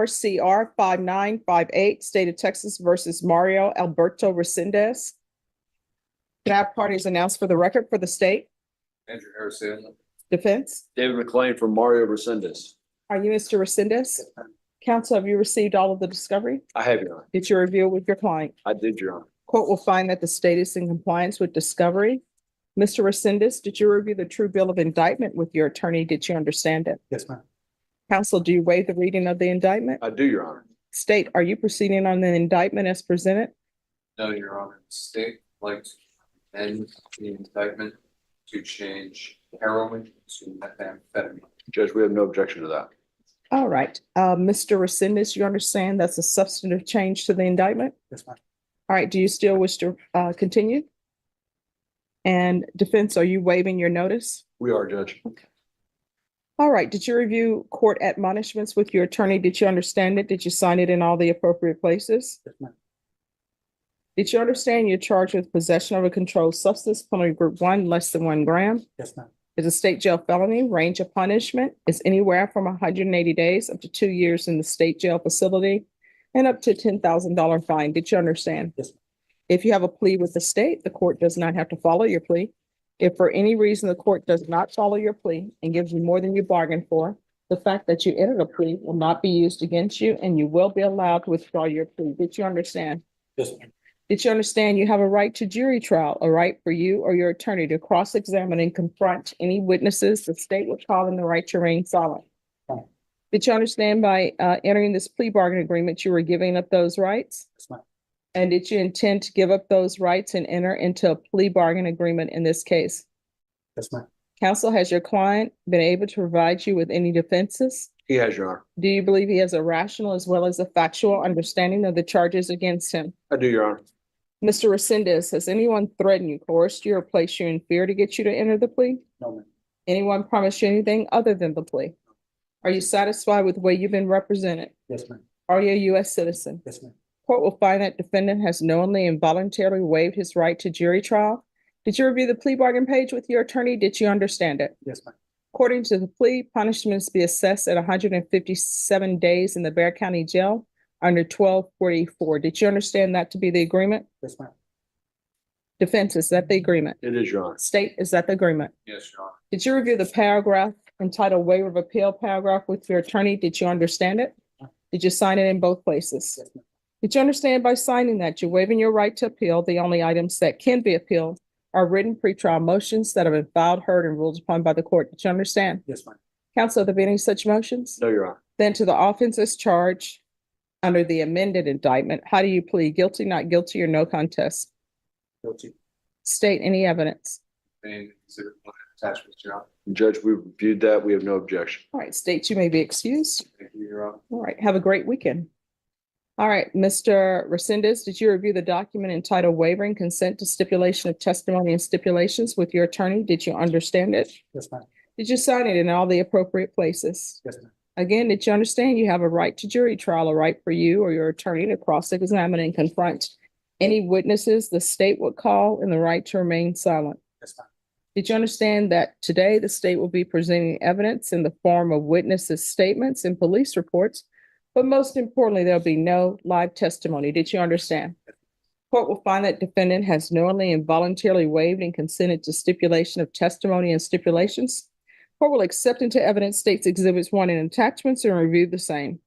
CR 5958, State of Texas versus Mario Alberto Resendez. Can I have parties announced for the record for the state? Andrew Harrison. Defense? David McLean from Mario Resendez. Are you Mr. Resendez? Counsel, have you received all of the discovery? I have, Your Honor. Did you review it with your client? I did, Your Honor. Court will find that the state is in compliance with discovery. Mr. Resendez, did you review the true bill of indictment with your attorney? Did you understand it? Yes, ma'am. Counsel, do you waive the reading of the indictment? I do, Your Honor. State, are you proceeding on the indictment as presented? No, Your Honor. The state would like to amend the indictment to change heroin to methamphetamine. Judge, we have no objection to that. All right. Mr. Resendez, you understand that's a substantive change to the indictment? Yes, ma'am. All right. Do you still wish to continue? And defense, are you waiving your notice? We are, Judge. All right. Did you review court admonishments with your attorney? Did you understand it? Did you sign it in all the appropriate places? Yes, ma'am. Did you understand you're charged with possession of a controlled substance, penalty group 1, less than 1 gram? Yes, ma'am. Is a state jail felony. Range of punishment is anywhere from 180 days up to 2 years in the state jail facility and up to $10,000 fine. Did you understand? Yes, ma'am. If you have a plea with the state, the court does not have to follow your plea. If for any reason the court does not follow your plea and gives you more than you bargained for, the fact that you entered a plea will not be used against you and you will be allowed to withdraw your plea. Did you understand? Yes, ma'am. Did you understand you have a right to jury trial, a right for you or your attorney to cross-examine and confront any witnesses the state would call in the right to remain silent? Fine. Did you understand by entering this plea bargain agreement, you were giving up those rights? Yes, ma'am. And did you intend to give up those rights and enter into a plea bargain agreement in this case? Yes, ma'am. Counsel, has your client been able to provide you with any defenses? He has, Your Honor. Do you believe he has a rational as well as a factual understanding of the charges against him? I do, Your Honor. Mr. Resendez, has anyone threatened you, coerced you, or placed you in fear to get you to enter the plea? No, ma'am. Anyone promised you anything other than the plea? Are you satisfied with the way you've been represented? Yes, ma'am. Are you a U.S. citizen? Yes, ma'am. Court will find that defendant has knowingly and voluntarily waived his right to jury trial. Did you review the plea bargain page with your attorney? Did you understand it? Yes, ma'am. According to the plea, punishments be assessed at 157 days in the Bexar County Jail under 1244. Did you understand that to be the agreement? Yes, ma'am. Defense, is that the agreement? It is, Your Honor. State, is that the agreement? Yes, Your Honor. Did you review the paragraph entitled waiver of appeal paragraph with your attorney? Did you understand it? Did you sign it in both places? Yes, ma'am. Did you understand by signing that you're waiving your right to appeal? The only items that can be appealed are written pretrial motions that have been filed, heard, and ruled upon by the court. Did you understand? Yes, ma'am. Counsel, have there been any such motions? No, Your Honor. Then to the offenses charged under the amended indictment, how do you plead? Guilty, not guilty, or no contest? Guilty. State any evidence. And exhibit 1 attachments, Your Honor. Judge, we reviewed that. We have no objection. All right, state, you may be excused. Thank you, Your Honor. All right, have a great weekend. All right, Mr. Resendez, did you review the document entitled waiving consent to stipulation of testimony and stipulations with your attorney? Did you understand it? Yes, ma'am. Did you sign it in all the appropriate places? Yes, ma'am. Again, did you understand you have a right to jury trial, a right for you or your attorney to cross-examine and confront any witnesses the state would call in the right to remain silent? Yes, ma'am. Did you understand that today the state will be presenting evidence in the form of witnesses' statements and police reports? But most importantly, there'll be no live testimony. Did you understand? Court will find that defendant has knowingly and voluntarily waived and consented to stipulation of testimony and stipulations. Court will accept into evidence states exhibits 1 and attachments and review the same.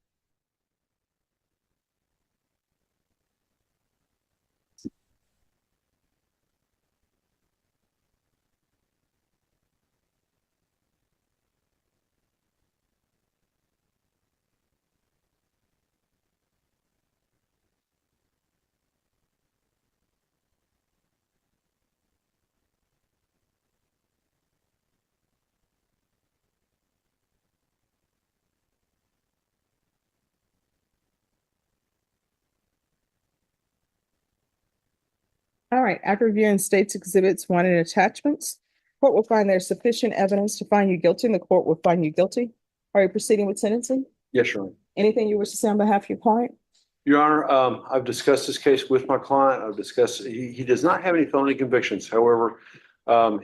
All right, after reviewing states exhibits 1 and attachments, court will find there's sufficient evidence to find you guilty and the court will find you guilty. Are you proceeding with sentencing? Yes, Your Honor. Anything you wish to say on behalf of your client? Your Honor, I've discussed this case with my client. I've discussed, he does not have any felony convictions. However,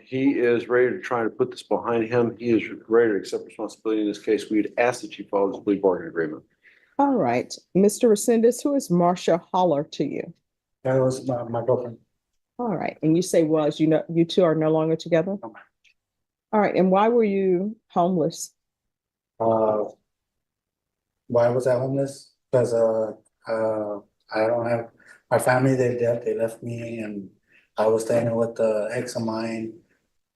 he is ready to try to put this behind him. He is ready to accept responsibility in this case. We'd ask that you follow this plea bargain agreement. All right, Mr. Resendez, who is Marcia Holler to you? That was my girlfriend. All right, and you say was, you know, you two are no longer together? No. All right, and why were you homeless? Why was I homeless? Because I don't have my family. They left me, and I was staying with the ex of mine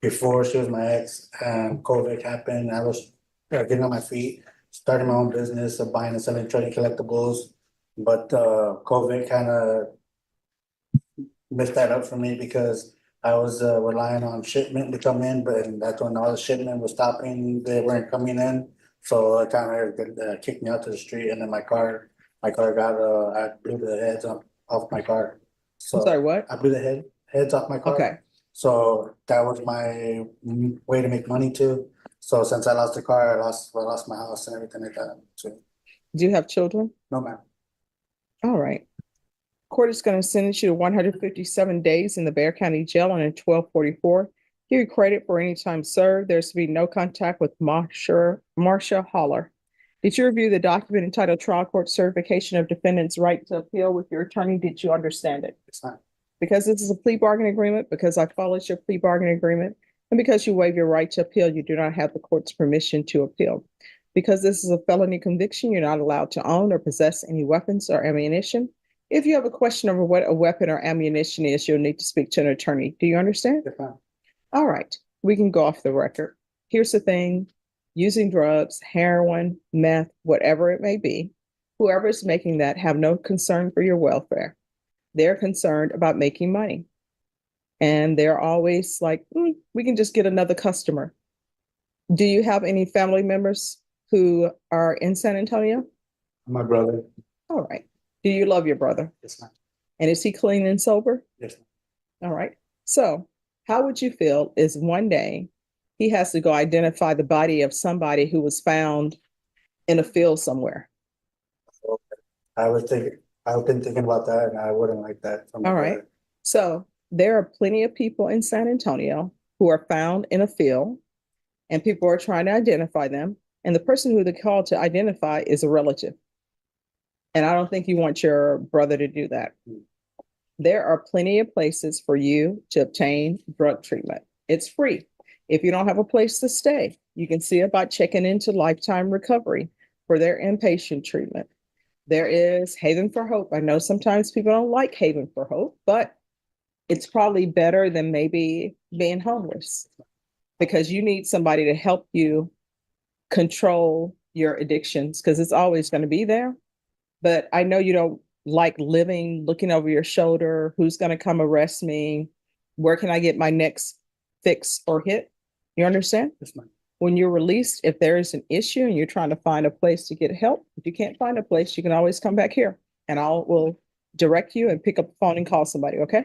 before she was my ex, and COVID happened. I was getting on my feet, starting my own business of buying and selling trading collectibles, but COVID kind of messed that up for me because I was relying on shipment to come in, but and that's when all the shipment was stopping. They weren't coming in. So it kind of kicked me out to the street, and then my car got I blew the heads off my car. I'm sorry, So what? I blew the heads off my car. Okay, So that was my way to make money too. So since I lost the car, I lost my house and everything like that. So do you have children? no, man. All right. Court is going to sentence you to 157 days in the Bear County Jail on a 1244. Give you credit for any time served. There's to be no contact with Marcia Holler. Did you review the document entitled Trial Court Certification of Defendant's Right to Appeal with your attorney? Did you understand it? It's not. Because this is a plea bargaining agreement, because I followed your plea bargaining agreement, and because you waive your right to appeal, you do not have the court's permission to appeal. Because this is a felony conviction, you're not allowed to own or possess any weapons or ammunition. If you have a question over what a weapon or ammunition is, you'll need to speak to an attorney. Do you understand? It's not. All right, we can go off the record. Here's the thing, using drugs, heroin, meth, whatever it may be, whoever is making that have no concern for your welfare. They're concerned about making money. And they're always like, we can just get another customer. Do you have any family members who are in San Antonio? My brother. All right. Do you love your brother? It's not. And is he clean and sober? Yes. All right. So how would you feel is one day he has to go identify the body of somebody who was found in a field somewhere? I've been thinking about that, and I wouldn't like that. All right. So there are plenty of people in San Antonio who are found in a field, and people are trying to identify them. And the person who they call to identify is a relative. And I don't think you want your brother to do that. There are plenty of places for you to obtain drug treatment. It's free. If you don't have a place to stay, you can see about checking into Lifetime Recovery for their inpatient treatment. There is Haven for Hope. I know sometimes people don't like Haven for Hope, but it's probably better than maybe being homeless, because you need somebody to help you control your addictions, because it's always going to be there. But I know you don't like living, looking over your shoulder. Who's going to come arrest me? Where can I get my next fix or hit? You understand? It's not. When you're released, if there is an issue and you're trying to find a place to get help, if you can't find a place, you can always come back here and will direct you and pick up the phone and call somebody. Okay.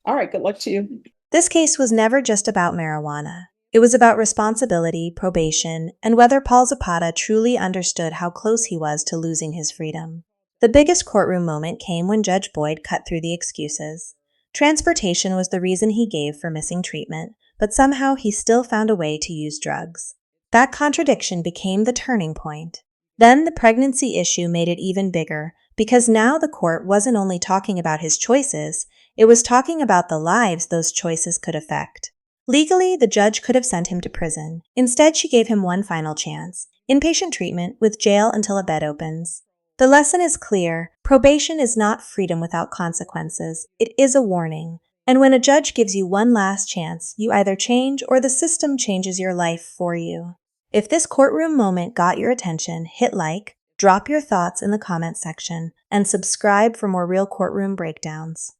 All right. Good luck to you. This case was never just about marijuana. It was about responsibility, probation, and whether Paul Zapata truly understood how close he was to losing his freedom. The biggest courtroom moment came when Judge Boyd cut through the excuses. Transportation was the reason he gave for missing treatment, but somehow he still found a way to use drugs. That contradiction became the turning point. Then the pregnancy issue made it even bigger, because now the court wasn't only talking about his choices, it was talking about the lives those choices could affect. Legally, the judge could have sent him to prison. Instead, she gave him one final chance: inpatient treatment with jail until a bed opens. The lesson is clear. Probation is not freedom without consequences. It is a warning. And when a judge gives you one last chance, you either change or the system changes your life for you. If this courtroom moment got your attention, hit like, drop your thoughts in the comments section, and subscribe for more real courtroom breakdowns.